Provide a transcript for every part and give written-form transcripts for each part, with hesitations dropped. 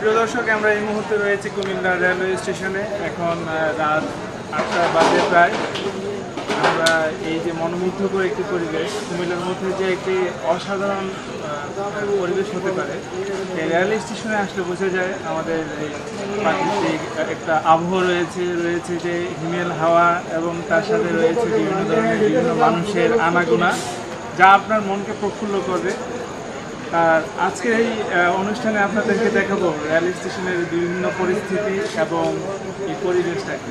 প্রিয় দর্শক, আমরা এই মুহূর্তে রয়েছে কুমিল্লা রেলওয়ে স্টেশনে। এখন রাত 8টা বাজে প্রায়। আমরা এই যে মনোমুগ্ধকর একটি পরিবেশ, কুমিল্লার মধ্যে যে একটি অসাধারণ পরিবেশ হতে পারে, এই রেলওয়ে স্টেশনে আসলে বোঝা যায়। আমাদের এই প্রাকৃতিক একটা আবহাওয়া রয়েছে যে হিমেল হাওয়া, এবং তার সাথে রয়েছে বিভিন্ন ধরনের বিভিন্ন মানুষের আনাগোনা, যা আপনার মনকে প্রফুল্ল করবে। আর আজকের এই অনুষ্ঠানে আপনাদেরকে দেখাবো রেল স্টেশনের বিভিন্ন পরিস্থিতি এবং এই পরিবেশটাকে।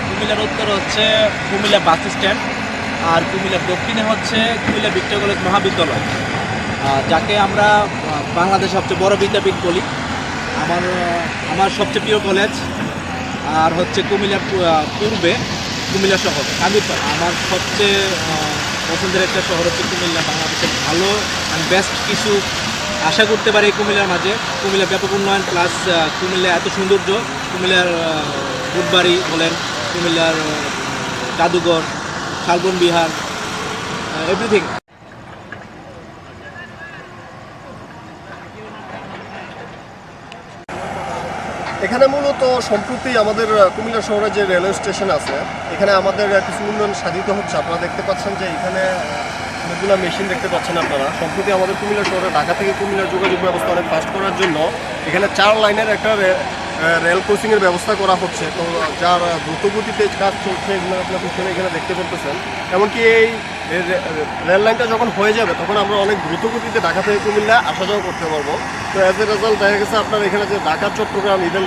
কুমিল্লার উত্তরে হচ্ছে কুমিল্লা বাস স্ট্যান্ড, আর কুমিল্লার দক্ষিণে হচ্ছে কুমিল্লা ভিক্টোরিয়া কলেজ মহাবিদ্যালয়, যাকে আমরা বাংলাদেশের সবচেয়ে বড় বিদ্যাপীঠ বলি। আমার সবচেয়ে প্রিয় কলেজ আর হচ্ছে কুমিল্লার পূর্বে কুমিল্লা শহর কান্দিরপাড়। আমার সবচেয়ে পছন্দের একটা শহর হচ্ছে কুমিল্লা। বাংলাদেশের ভালো বেস্ট কিছু আশা করতে পারি কুমিল্লার মাঝে। কুমিল্লার ব্যাপক উন্নয়ন প্লাস কুমিল্লা এত সৌন্দর্য, কুমিল্লার বুধবাড়ি বলেন, কুমিল্লার জাদুঘর, শালবন বিহার, এভরিথিং। এখানে মূলত সম্প্রতি আমাদের কুমিল্লা শহরে যে রেলওয়ে স্টেশন আছে, এখানে আমাদের কিছু উন্নয়ন সাধিত হচ্ছে। আপনারা দেখতে পাচ্ছেন যে এখানে অনেকগুলো মেশিন দেখতে পাচ্ছেন আপনারা। সম্প্রতি আমাদের কুমিল্লা শহরে ঢাকা থেকে কুমিল্লার যোগাযোগ ব্যবস্থা অনেক ফাস্ট করার জন্য এখানে 4 লাইনের একটা রেল ক্রসিংয়ের ব্যবস্থা করা হচ্ছে। তো যার দ্রুতগতিতে কাজ চলছে, এগুলো আপনার পিছনে এখানে দেখতে পারতেছেন। এমনকি এই রেল লাইনটা যখন হয়ে যাবে তখন আমরা অনেক দ্রুতগতিতে ঢাকা থেকে কুমিল্লা আসা যাওয়া করতে পারবো। তো অ্যাজ এ রেজাল্ট দেখা গেছে আপনার এখানে যে Dhaka Chattogram, even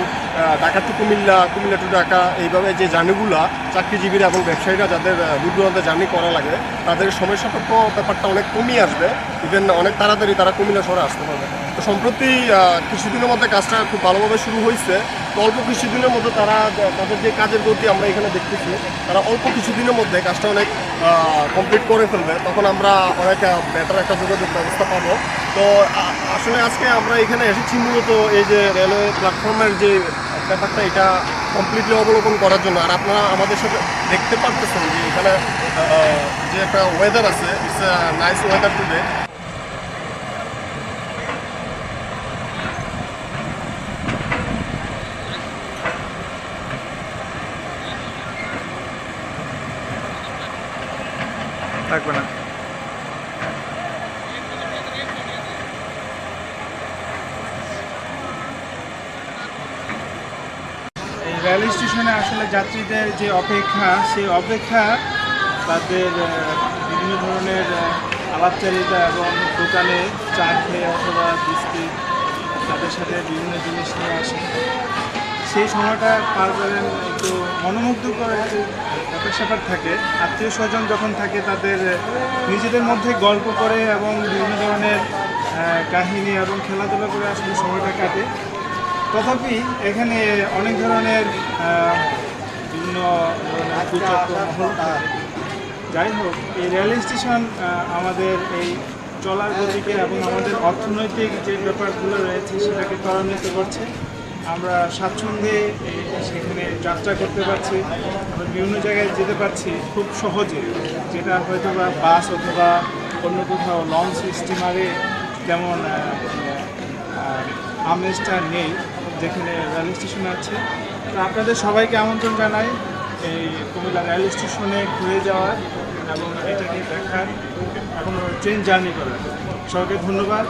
Dhaka to Cumilla, Cumilla to Dhaka, এইভাবে যে জার্নিগুলা চাকরিজীবীরা এবং ব্যবসায়ীরা যাদের দূর দূরান্তে জার্নি করা লাগে, তাদের সময় সাপেক্ষ ব্যাপারটা অনেক কমিয়ে আসবে। ইভেন অনেক তাড়াতাড়ি তারা কুমিল্লা শহরে আসতে পারবে। তো সম্প্রতি কিছুদিনের মধ্যে কাজটা খুব ভালোভাবে শুরু হয়েছে। তো অল্প কিছুদিনের মধ্যে তাদের যে কাজের গতি আমরা এখানে দেখতেছি, তারা অল্প কিছুদিনের মধ্যে কাজটা অনেক কমপ্লিট করে ফেলবে। তখন আমরা অনেক বেটার একটা যোগাযোগ ব্যবস্থা পাবো। তো আসলে আজকে আমরা এখানে এসেছি মূলত এই যে রেলওয়ে প্ল্যাটফর্মের যে ব্যাপারটা, এটা কমপ্লিটলি অবলোকন করার জন্য। আর আপনারা আমাদের সাথে দেখতে পাচ্ছেন যে এখানে যে একটা ওয়েদার আছে, ইটস নাইস ওয়েদার টুডে। থাকবে না। এই রেল স্টেশনে আসলে যাত্রীদের যে অপেক্ষা, সেই অপেক্ষা তাদের বিভিন্ন ধরনের আলাপচারিতা এবং দোকানে চা খেয়ে অথবা বিস্কিট তাদের সাথে বিভিন্ন জিনিস নিয়ে আসে, সেই সময়টা পার করেন একটু মনোমুগ্ধকর একটু ব্যাপার স্যাপার থাকে। আত্মীয় স্বজন যখন থাকে, তাদের নিজেদের মধ্যে গল্প করে এবং বিভিন্ন ধরনের কাহিনী এবং খেলাধুলা করে আসলে সময়টা কাটে। তথাপি এখানে অনেক ধরনের বিভিন্ন যাই হোক, এই রেল স্টেশন আমাদের এই চলার গতিকে এবং আমাদের অর্থনৈতিক যে ব্যাপারগুলো রয়েছে সেটাকে ত্বরান্বিত করছে। আমরা স্বাচ্ছন্দ্যে সেখানে যাত্রা করতে পারছি, আমরা বিভিন্ন জায়গায় যেতে পারছি খুব সহজে, যেটা হয়তো বা বাস অথবা অন্য কোথাও লঞ্চ স্টিমারে যেমন আমেজটা নেই, যেখানে রেল স্টেশন আছে। তো আপনাদের সবাইকে আমন্ত্রণ জানাই এই কুমিল্লা রেল স্টেশনে ঘুরে যাওয়ার এবং এটাকে দেখার এবং ট্রেন জার্নি করার। সবাইকে ধন্যবাদ।